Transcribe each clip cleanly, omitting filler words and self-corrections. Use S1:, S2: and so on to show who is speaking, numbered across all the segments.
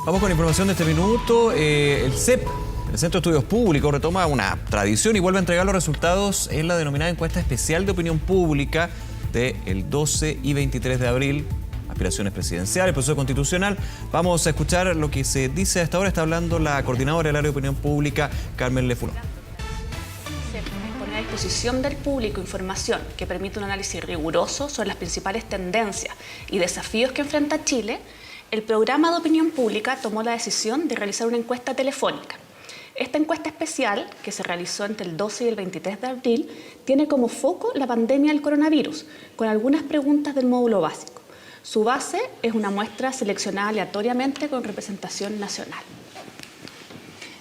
S1: Vamos con información de este minuto. El CEP, el Centro de Estudios Públicos, retoma una tradición y vuelve a entregar los resultados en la denominada encuesta especial de opinión pública del 12 y 23 de abril. Aspiraciones presidenciales, proceso constitucional. Vamos a escuchar lo que se dice a esta hora. Está hablando la coordinadora del área de opinión pública, Carmen Lefulón.
S2: Pone a disposición del público información que permite un análisis riguroso sobre las principales tendencias y desafíos que enfrenta Chile. El programa de opinión pública tomó la decisión de realizar una encuesta telefónica. Esta encuesta especial, que se realizó entre el 12 y el 23 de abril, tiene como foco la pandemia del coronavirus, con algunas preguntas del módulo básico. Su base es una muestra seleccionada aleatoriamente con representación nacional.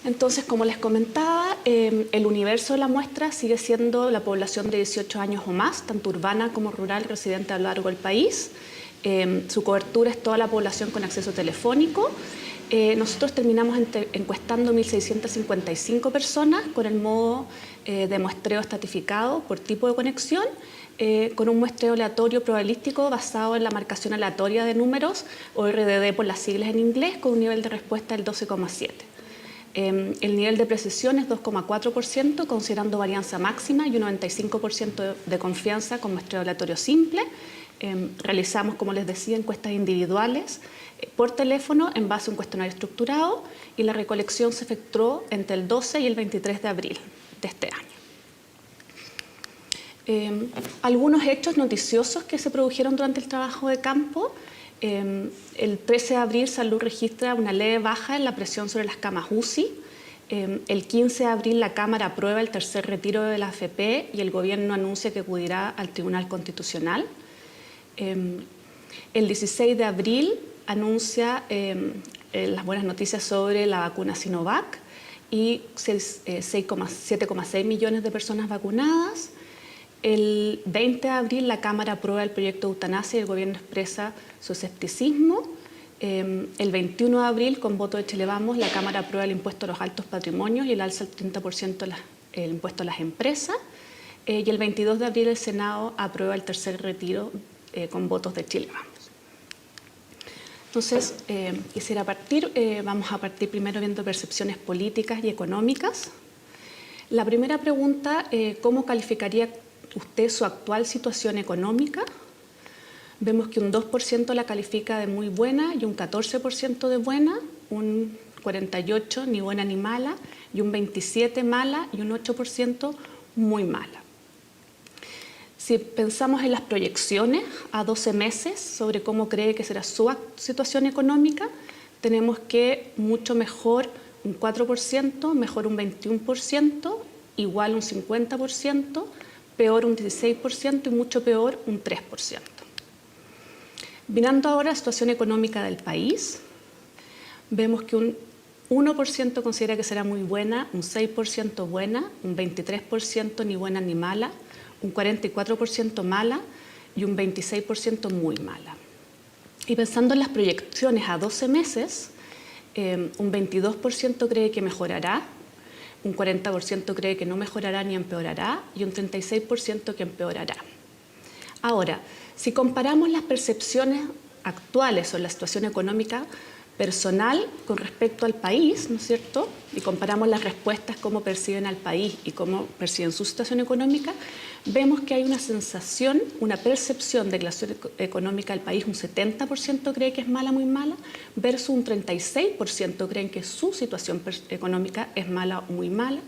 S2: Entonces, como les comentaba, el universo de la muestra sigue siendo la población de 18 años o más, tanto urbana como rural, residente a lo largo del país. Su cobertura es toda la población con acceso telefónico. Nosotros terminamos encuestando 1.655 personas con el modo de muestreo estratificado por tipo de conexión, con un muestreo aleatorio probabilístico basado en la marcación aleatoria de números, o RDD por las siglas en inglés, con un nivel de respuesta del 12,7. El nivel de precisión es 2,4%, considerando varianza máxima, y un 95% de confianza con muestreo aleatorio simple. Realizamos, como les decía, encuestas individuales por teléfono en base a un cuestionario estructurado, y la recolección se efectuó entre el 12 y el 23 de abril de este año. Algunos hechos noticiosos que se produjeron durante el trabajo de campo. El 13 de abril Salud registra una leve baja en la presión sobre las camas UCI. El 15 de abril la Cámara aprueba el tercer retiro de la AFP y el Gobierno anuncia que acudirá al Tribunal Constitucional. El 16 de abril anuncia las buenas noticias sobre la vacuna Sinovac y 7,6 millones de personas vacunadas. El 20 de abril la Cámara aprueba el proyecto de eutanasia y el Gobierno expresa su escepticismo. El 21 de abril, con voto de Chile Vamos, la Cámara aprueba el impuesto a los altos patrimonios y el alza del 30% el impuesto a las empresas. Y el 22 de abril el Senado aprueba el tercer retiro con votos de Chile Vamos. Entonces, vamos a partir primero viendo percepciones políticas y económicas. La primera pregunta, ¿cómo calificaría usted su actual situación económica? Vemos que un 2% la califica de muy buena y un 14% de buena, un 48% ni buena ni mala, y un 27% mala y un 8% muy mala. Si pensamos en las proyecciones a 12 meses sobre cómo cree que será su situación económica, tenemos que mucho mejor un 4%, mejor un 21%, igual un 50%, peor un 16% y mucho peor un 3%. Mirando ahora la situación económica del país, vemos que un 1% considera que será muy buena, un 6% buena, un 23% ni buena ni mala, un 44% mala y un 26% muy mala. Y pensando en las proyecciones a 12 meses, un 22% cree que mejorará, un 40% cree que no mejorará ni empeorará y un 36% que empeorará. Ahora, si comparamos las percepciones actuales sobre la situación económica personal con respecto al país, ¿no es cierto? Y comparamos las respuestas, cómo perciben al país y cómo perciben su situación económica, vemos que hay una sensación, una percepción de que la situación económica del país, un 70% cree que es mala, muy mala, versus un 36% creen que su situación económica es mala o muy mala,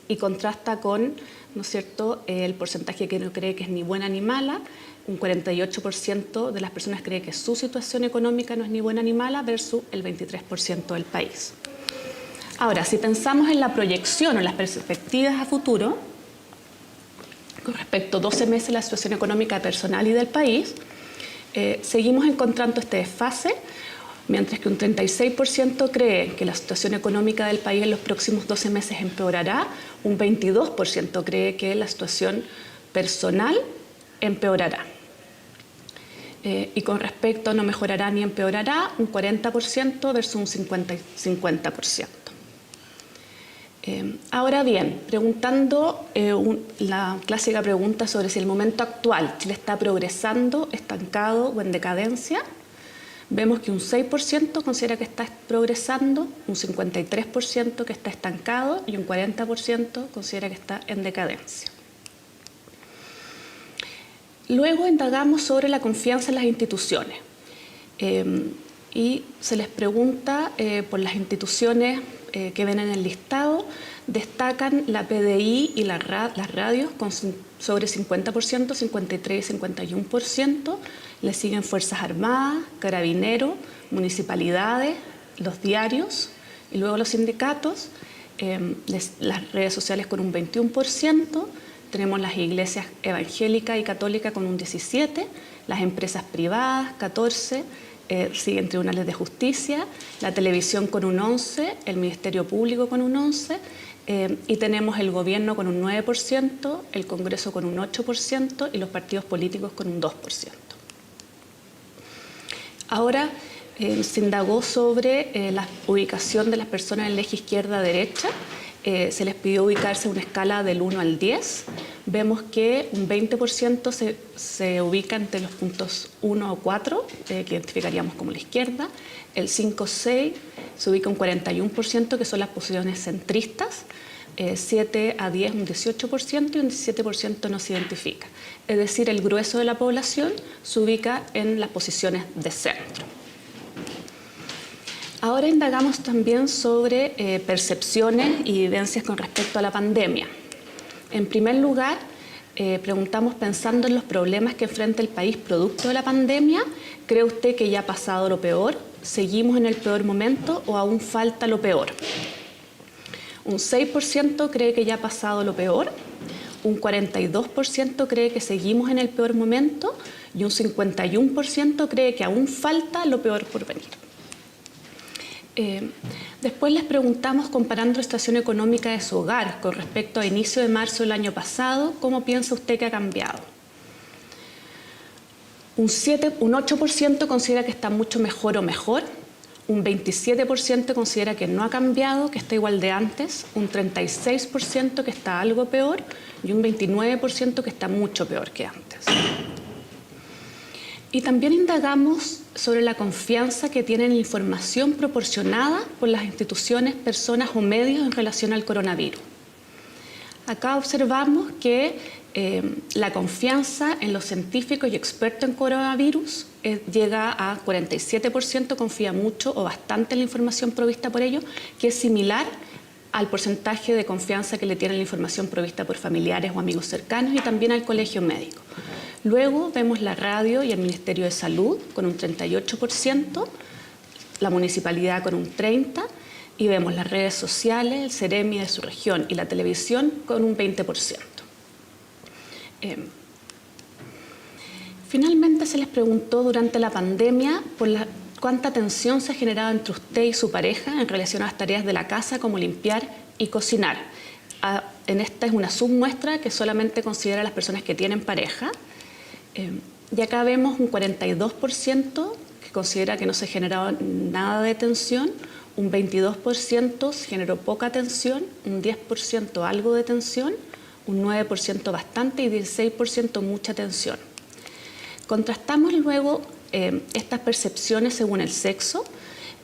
S2: y contrasta con, ¿no es cierto?, el porcentaje que no cree que es ni buena ni mala. Un 48% de las personas cree que su situación económica no es ni buena ni mala versus el 23% del país. Ahora, si pensamos en la proyección o en las perspectivas a futuro, con respecto a 12 meses la situación económica personal y del país, seguimos encontrando este desfase, mientras que un 36% cree que la situación económica del país en los próximos 12 meses empeorará, un 22% cree que la situación personal empeorará. Y con respecto a no mejorará ni empeorará, un 40% versus un 50%. Ahora bien, preguntando la clásica pregunta sobre si el momento actual Chile está progresando, estancado o en decadencia, vemos que un 6% considera que está progresando, un 53% que está estancado y un 40% considera que está en decadencia. Luego indagamos sobre la confianza en las instituciones y se les pregunta por las instituciones que ven en el listado. Destacan la PDI y las radios con sobre 50%, 53% y 51%. Le siguen Fuerzas Armadas, Carabineros, municipalidades, los diarios y luego los sindicatos, las redes sociales con un 21%. Tenemos las iglesias evangélicas y católicas con un 17%, las empresas privadas 14%, siguen tribunales de justicia, la televisión con un 11%, el Ministerio Público con un 11%, y tenemos el gobierno con un 9%, el Congreso con un 8% y los partidos políticos con un 2%. Ahora se indagó sobre la ubicación de las personas en el eje izquierda-derecha. Se les pidió ubicarse en una escala del 1 al 10. Vemos que un 20% se ubica entre los puntos 1 o 4, que identificaríamos como la izquierda. El 5-6 se ubica un 41%, que son las posiciones centristas. 7 a 10 un 18% y un 17% no se identifica. Es decir, el grueso de la población se ubica en las posiciones de centro. Ahora indagamos también sobre percepciones y vivencias con respecto a la pandemia. En primer lugar, preguntamos pensando en los problemas que enfrenta el país producto de la pandemia. ¿Cree usted que ya ha pasado lo peor? ¿Seguimos en el peor momento o aún falta lo peor? Un 6% cree que ya ha pasado lo peor, un 42% cree que seguimos en el peor momento y un 51% cree que aún falta lo peor por venir. Después les preguntamos, comparando la situación económica de su hogar con respecto a inicio de marzo del año pasado, ¿cómo piensa usted que ha cambiado? Un 8% considera que está mucho mejor o mejor, un 27% considera que no ha cambiado, que está igual de antes, un 36% que está algo peor y un 29% que está mucho peor que antes. Y también indagamos sobre la confianza que tienen en la información proporcionada por las instituciones, personas o medios en relación al coronavirus. Acá observamos que la confianza en los científicos y expertos en coronavirus llega a 47%, confía mucho o bastante en la información provista por ellos, que es similar al porcentaje de confianza que le tiene la información provista por familiares o amigos cercanos y también al colegio médico. Luego vemos la radio y el Ministerio de Salud con un 38%, la municipalidad con un 30% y vemos las redes sociales, el Ceremi de su región y la televisión con un 20%. Finalmente se les preguntó durante la pandemia por cuánta tensión se ha generado entre usted y su pareja en relación a las tareas de la casa como limpiar y cocinar. En esta es una submuestra que solamente considera a las personas que tienen pareja. Y acá vemos un 42% que considera que no se generaba nada de tensión, un 22% se generó poca tensión, un 10% algo de tensión, un 9% bastante y 16% mucha tensión. Contrastamos luego estas percepciones según el sexo.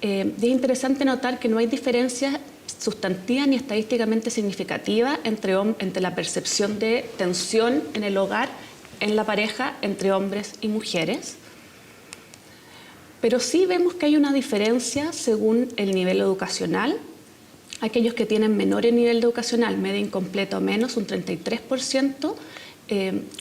S2: Y es interesante notar que no hay diferencias sustantivas ni estadísticamente significativas entre la percepción de tensión en el hogar, en la pareja, entre hombres y mujeres. Pero sí vemos que hay una diferencia según el nivel educacional. Aquellos que tienen menor nivel educacional, media incompleta o menos, un 33%,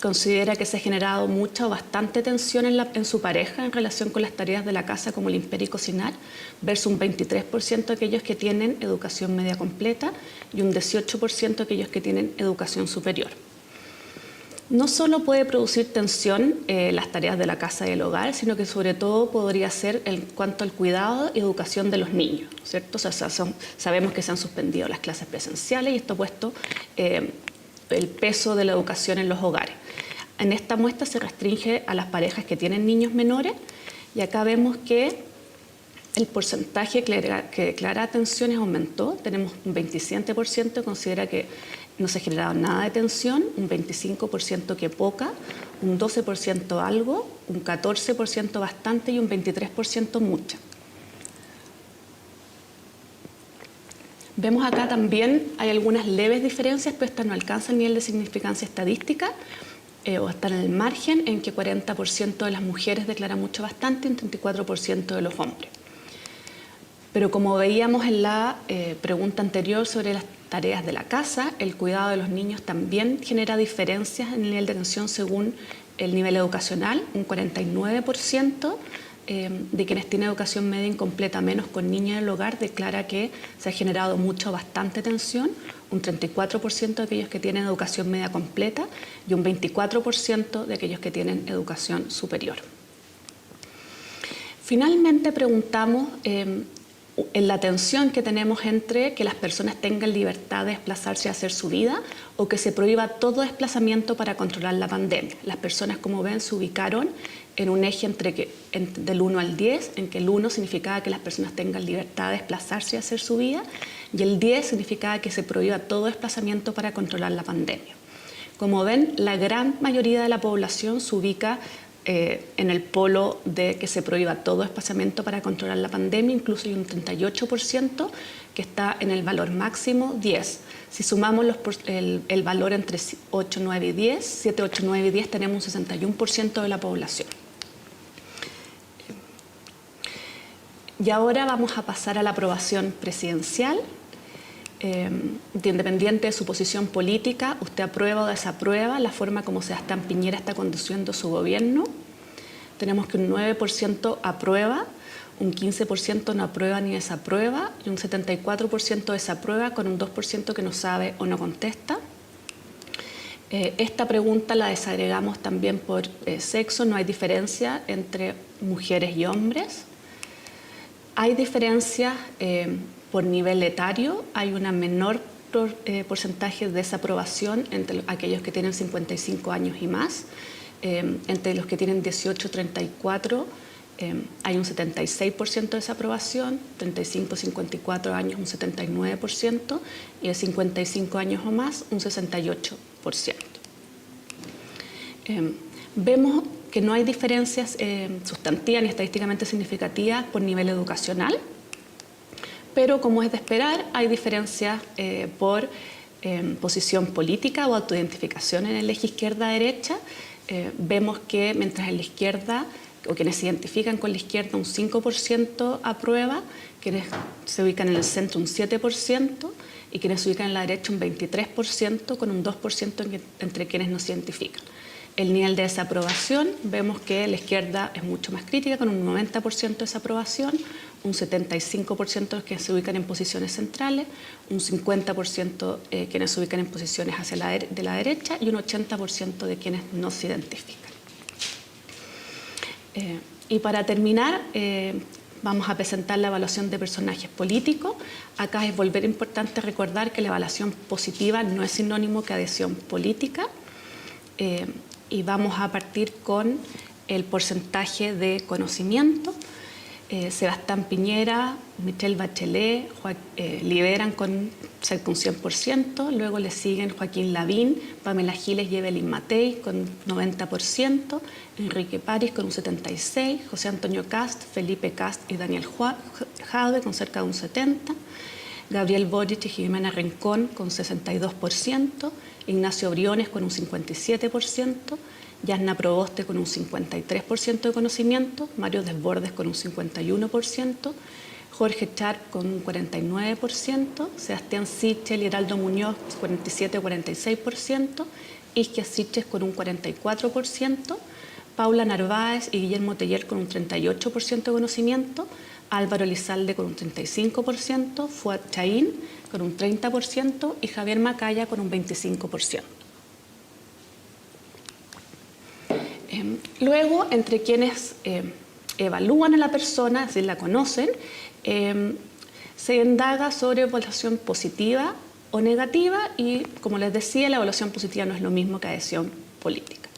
S2: considera que se ha generado mucha o bastante tensión en su pareja en relación con las tareas de la casa como limpiar y cocinar, versus un 23% aquellos que tienen educación media completa y un 18% aquellos que tienen educación superior. No solo puede producir tensión las tareas de la casa y el hogar, sino que sobre todo podría ser en cuanto al cuidado y educación de los niños, ¿cierto? O sea, sabemos que se han suspendido las clases presenciales y esto ha puesto el peso de la educación en los hogares. En esta muestra se restringe a las parejas que tienen niños menores y acá vemos que el porcentaje que declara tensiones aumentó. Tenemos un 27% que considera que no se ha generado nada de tensión, un 25% que poca, un 12% algo, un 14% bastante y un 23% mucha. Vemos acá también hay algunas leves diferencias, pero estas no alcanzan el nivel de significancia estadística o están en el margen en que 40% de las mujeres declaran mucho bastante y un 34% de los hombres. Pero como veíamos en la pregunta anterior sobre las tareas de la casa, el cuidado de los niños también genera diferencias en el nivel de atención según el nivel educacional. Un 49% de quienes tienen educación media incompleta menos con niños en el hogar declara que se ha generado mucha o bastante tensión, un 34% de aquellos que tienen educación media completa y un 24% de aquellos que tienen educación superior. Finalmente preguntamos en la tensión que tenemos entre que las personas tengan libertad de desplazarse y hacer su vida o que se prohíba todo desplazamiento para controlar la pandemia. Las personas, como ven, se ubicaron en un eje del 1 al 10, en que el 1 significaba que las personas tengan libertad de desplazarse y hacer su vida, y el 10 significaba que se prohíba todo desplazamiento para controlar la pandemia. Como ven, la gran mayoría de la población se ubica en el polo de que se prohíba todo desplazamiento para controlar la pandemia, incluso hay un 38% que está en el valor máximo 10. Si sumamos el valor entre 8, 9 y 10, 7, 8, 9 y 10, tenemos un 61% de la población. Y ahora vamos a pasar a la aprobación presidencial. Independiente de su posición política, usted aprueba o desaprueba la forma como Sebastián Piñera está conduciendo su gobierno. Tenemos que un 9% aprueba, un 15% no aprueba ni desaprueba y un 74% desaprueba con un 2% que no sabe o no contesta. Esta pregunta la desagregamos también por sexo, no hay diferencia entre mujeres y hombres. Hay diferencias por nivel etario, hay una menor porcentaje de desaprobación entre aquellos que tienen 55 años y más. Entre los que tienen 18 a 34 hay un 76% de desaprobación, 35 a 54 años un 79% y de 55 años o más un 68%. Vemos que no hay diferencias sustantivas ni estadísticamente significativas por nivel educacional, pero como es de esperar, hay diferencias por posición política o autoidentificación en el eje izquierda-derecha. Vemos que mientras en la izquierda, o quienes se identifican con la izquierda, un 5% aprueba, quienes se ubican en el centro un 7% y quienes se ubican en la derecha un 23%, con un 2% entre quienes no se identifican. El nivel de desaprobación, vemos que la izquierda es mucho más crítica, con un 90% de desaprobación, un 75% de quienes se ubican en posiciones centrales, un 50% quienes se ubican en posiciones de la derecha y un 80% de quienes no se identifican. Y para terminar, vamos a presentar la evaluación de personajes políticos. Acá es importante recordar que la evaluación positiva no es sinónimo que adhesión política. Y vamos a partir con el porcentaje de conocimiento. Sebastián Piñera, Michelle Bachelet lideran con cerca un 100%, luego le siguen Joaquín Lavín, Pamela Giles y Evelyn Matei con 90%, Enrique París con un 76%, José Antonio Kast, Felipe Kast y Daniel Jadwe con cerca de un 70%, Gabriel Boric y Jimena Rincón con 62%, Ignacio Briones con un 57%, Yasna Proboste con un 53% de conocimiento, Mario Desbordes con un 51%, Jorge Charp con un 49%, Sebastián Sichel y Heraldo Muñoz 47-46%, Isquia Siches con un 44%, Paula Narváez y Guillermo Teller con un 38% de conocimiento, Álvaro Elizalde con un 35%, Fuad Chaín con un 30% y Javier Macaya con un 25%. Luego, entre quienes evalúan a la persona, es decir, la conocen, se indaga sobre evaluación positiva o negativa y, como les decía, la evaluación positiva no es lo mismo que adhesión política.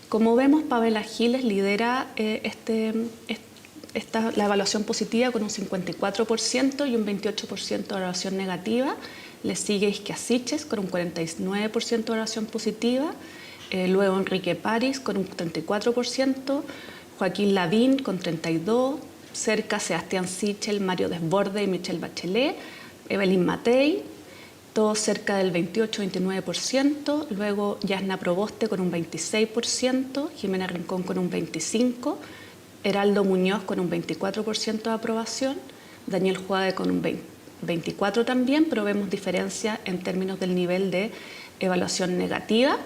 S2: Como vemos, Pamela Giles lidera la evaluación positiva con un 54% y un 28% de evaluación negativa. le sigue Isquiasiches con un 49% de evaluación positiva, luego Enrique París con un 34%, Joaquín Lavín con 32%, cerca Sebastián Sichel, Mario Desbordes y Michelle Bachelet, Evelyn Matei, todos cerca del 28-29%, luego Yasna Proboste con un 26%, Jimena Rincón con un 25%, Heraldo Muñoz con un 24% de aprobación, Daniel Juade con un 24% también, pero vemos diferencia en términos del nivel de evaluación negativa.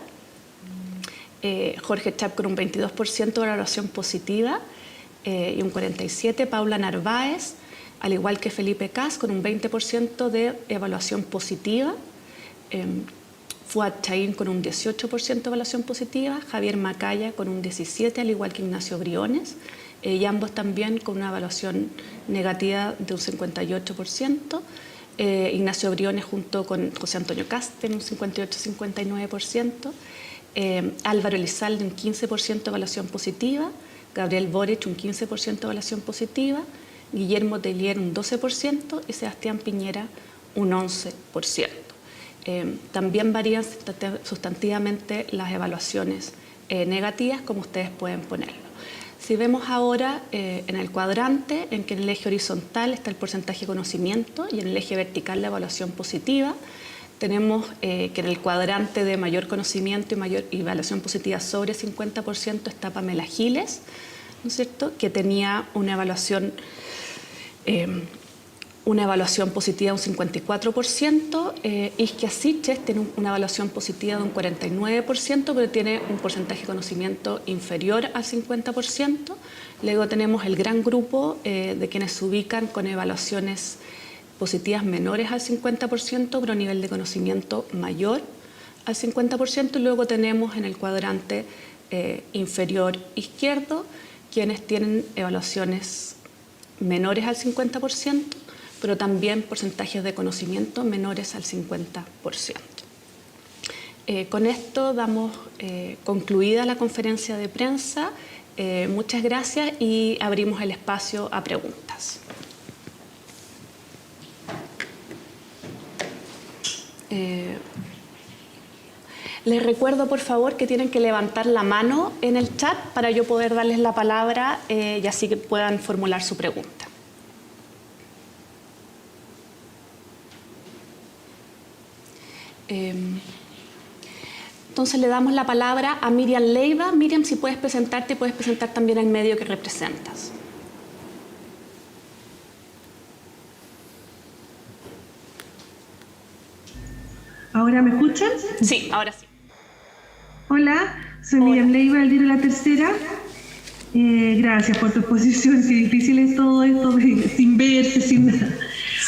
S2: Jorge Chap con un 22% de evaluación positiva y un 47%, Paula Narváez, al igual que Felipe Cas, con un 20% de evaluación positiva, Fuad Chaín con un 18% de evaluación positiva, Javier Macaya con un 17%, al igual que Ignacio Briones, y ambos también con una evaluación negativa de un 58%, Ignacio Briones junto con José Antonio Cast en un 58-59%, Álvaro Elizalde un 15% de evaluación positiva, Gabriel Boric un 15% de evaluación positiva, Guillermo Tellier un 12% y Sebastián Piñera un 11%. También varían sustantivamente las evaluaciones negativas, como ustedes pueden ponerlo. Si vemos ahora en el cuadrante, en que en el eje horizontal está el porcentaje de conocimiento y en el eje vertical la evaluación positiva, tenemos que en el cuadrante de mayor conocimiento y evaluación positiva sobre 50% está Pamela Giles, ¿no es cierto?, que tenía una evaluación positiva de un 54%, Isquiasiches tiene una evaluación positiva de un 49%, pero tiene un porcentaje de conocimiento inferior al 50%. Luego tenemos el gran grupo de quienes se ubican con evaluaciones positivas menores al 50%, pero nivel de conocimiento mayor al 50%. Y luego tenemos en el cuadrante inferior izquierdo quienes tienen evaluaciones menores al 50%, pero también porcentajes de conocimiento menores al 50%. Con esto damos concluida la conferencia de prensa. Muchas gracias y abrimos el espacio a preguntas. Les recuerdo, por favor, que tienen que levantar la mano en el chat para yo poder darles la palabra y así que puedan formular su pregunta. Entonces le damos la palabra a Miriam Leiva. Miriam, si puedes presentarte, puedes presentar también el medio que representas.
S3: ¿Ahora me escuchan?
S2: Sí, ahora sí.
S3: Hola, soy Miriam Leiva, del diario La Tercera. Gracias por tu exposición. Qué difícil es todo esto sin verse, sin nada.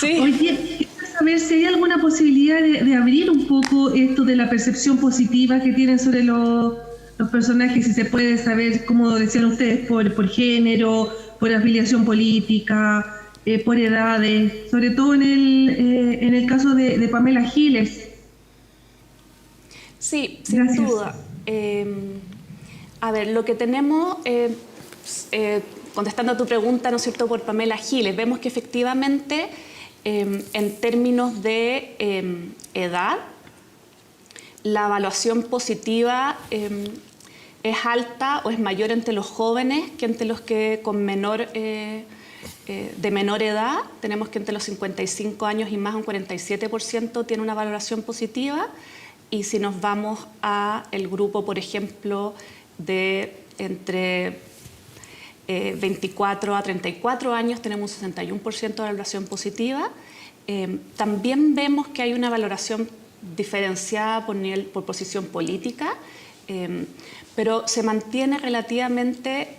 S2: Sí.
S3: Oye, quiero saber si hay alguna posibilidad de abrir un poco esto de la percepción positiva que tienen sobre los personajes, si se puede saber, como decían ustedes, por género, por afiliación política, por edades, sobre todo en el caso de Pamela Giles.
S2: Sí, sin
S3: Gracias.
S2: duda. A ver, lo que tenemos, contestando a tu pregunta, ¿no es cierto?, por Pamela Giles, vemos que efectivamente en términos de edad, la evaluación positiva es alta o es mayor entre los jóvenes que entre los que con de menor edad. Tenemos que entre los 55 años y más, un 47% tiene una valoración positiva. Y si nos vamos a el grupo, por ejemplo, de entre 24 a 34 años, tenemos un 61% de valoración positiva. También vemos que hay una valoración diferenciada por posición política, pero se mantiene relativamente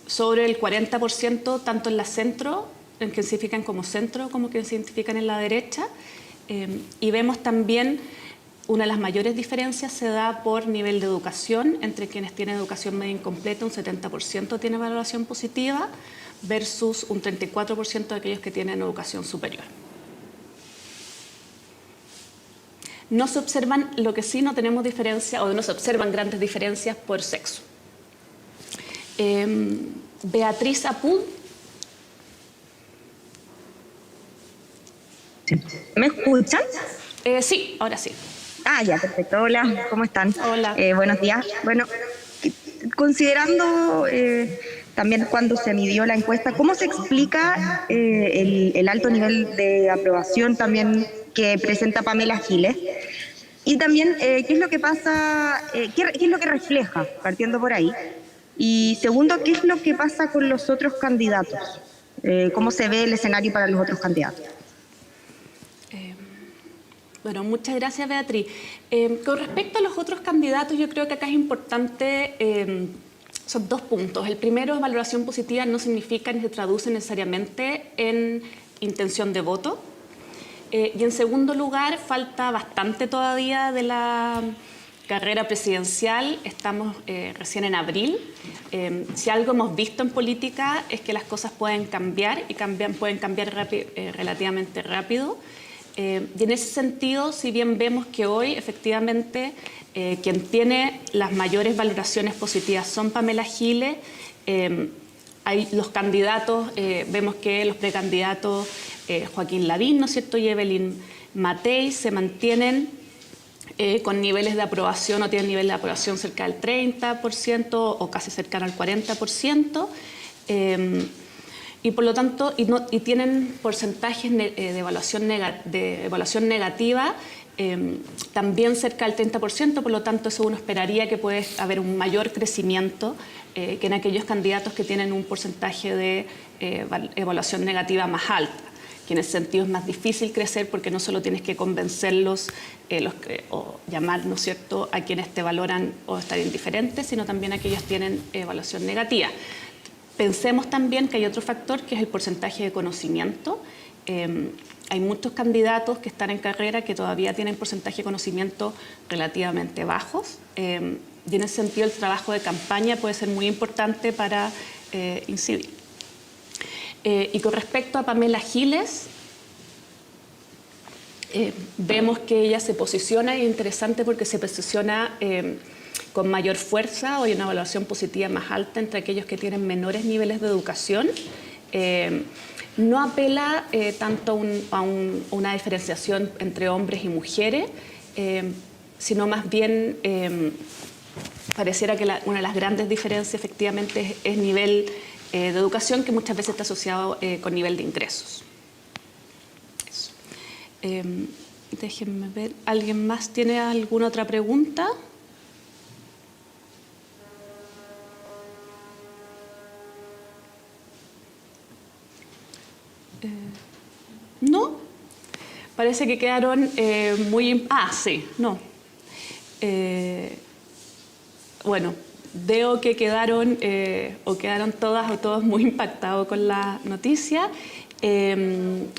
S2: sobre el 40%, tanto en la centro, en que se identifican como centro, como que se identifican en la derecha. Y vemos también una de las mayores diferencias se da por nivel de educación, entre quienes tienen educación media incompleta, un 70% tiene valoración positiva, versus un 34% de aquellos que tienen educación superior. No se observan, lo que sí no tenemos diferencia, o no se observan grandes diferencias por sexo. Beatriz Apud.
S4: ¿Me escuchan?
S2: Sí, ahora sí.
S4: Ah, ya, perfecto. Hola, ¿cómo están?
S2: Hola.
S4: Buenos días. Bueno, considerando también cuando se midió la encuesta, ¿cómo se explica el alto nivel de aprobación también que presenta Pamela Giles? Y también, ¿qué es lo que pasa, qué es lo que refleja, partiendo por ahí? Y segundo, ¿qué es lo que pasa con los otros candidatos? ¿Cómo se ve el escenario para los otros candidatos?
S2: Bueno, muchas gracias, Beatriz. Con respecto a los otros candidatos, yo creo que acá es importante, son 2 puntos. El primero es valoración positiva, no significa ni se traduce necesariamente en intención de voto. Y en segundo lugar, falta bastante todavía de la carrera presidencial, estamos recién en abril. Si algo hemos visto en política es que las cosas pueden cambiar y pueden cambiar relativamente rápido. Y en ese sentido, si bien vemos que hoy efectivamente quien tiene las mayores valoraciones positivas son Pamela Giles, hay los candidatos, vemos que los precandidatos Joaquín Lavín, ¿no es cierto?, y Evelyn Matei se mantienen con niveles de aprobación o tienen nivel de aprobación cerca del 30% o casi cercano al 40%. Y por lo tanto, y tienen porcentajes de evaluación negativa también cerca del 30%, por lo tanto eso uno esperaría que puede haber un mayor crecimiento que en aquellos candidatos que tienen un porcentaje de evaluación negativa más alta, que en ese sentido es más difícil crecer porque no solo tienes que convencerlos o llamar, ¿no es cierto?, a quienes te valoran o están indiferentes, sino también a aquellos que tienen evaluación negativa. Pensemos también que hay otro factor que es el porcentaje de conocimiento. Hay muchos candidatos que están en carrera que todavía tienen porcentaje de conocimiento relativamente bajos y en ese sentido el trabajo de campaña puede ser muy importante para incidir. Y con respecto a Pamela Giles, vemos que ella se posiciona, y es interesante porque se posiciona con mayor fuerza o hay una evaluación positiva más alta entre aquellos que tienen menores niveles de educación. No apela tanto a una diferenciación entre hombres y mujeres, sino más bien pareciera que una de las grandes diferencias efectivamente es nivel de educación, que muchas veces está asociado con nivel de ingresos. Eso. Déjenme ver, ¿alguien más tiene alguna otra pregunta? ¿No? Parece que quedaron muy... sí, no. Bueno, veo que quedaron todas o todos muy impactados con la noticia.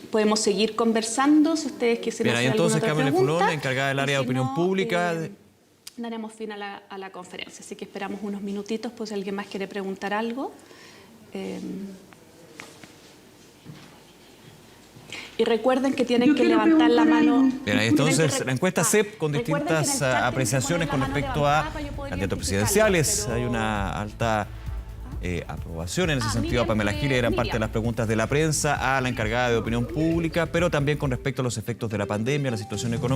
S2: Podemos seguir conversando si ustedes quisieran hacer alguna otra pregunta.
S1: Carmen Fulón, encargada del área de opinión pública.
S2: Daremos fin a la conferencia, así que esperamos unos minutitos, pues si alguien más quiere preguntar algo. Y recuerden que tienen que levantar la mano.
S1: Bien, entonces la encuesta CEP con distintas apreciaciones con respecto a candidatos presidenciales. Hay una alta aprobación en ese sentido a Pamela Giles, eran parte de las preguntas de la prensa, a la encargada de opinión pública, pero también con respecto a los efectos de la pandemia, la situación económica.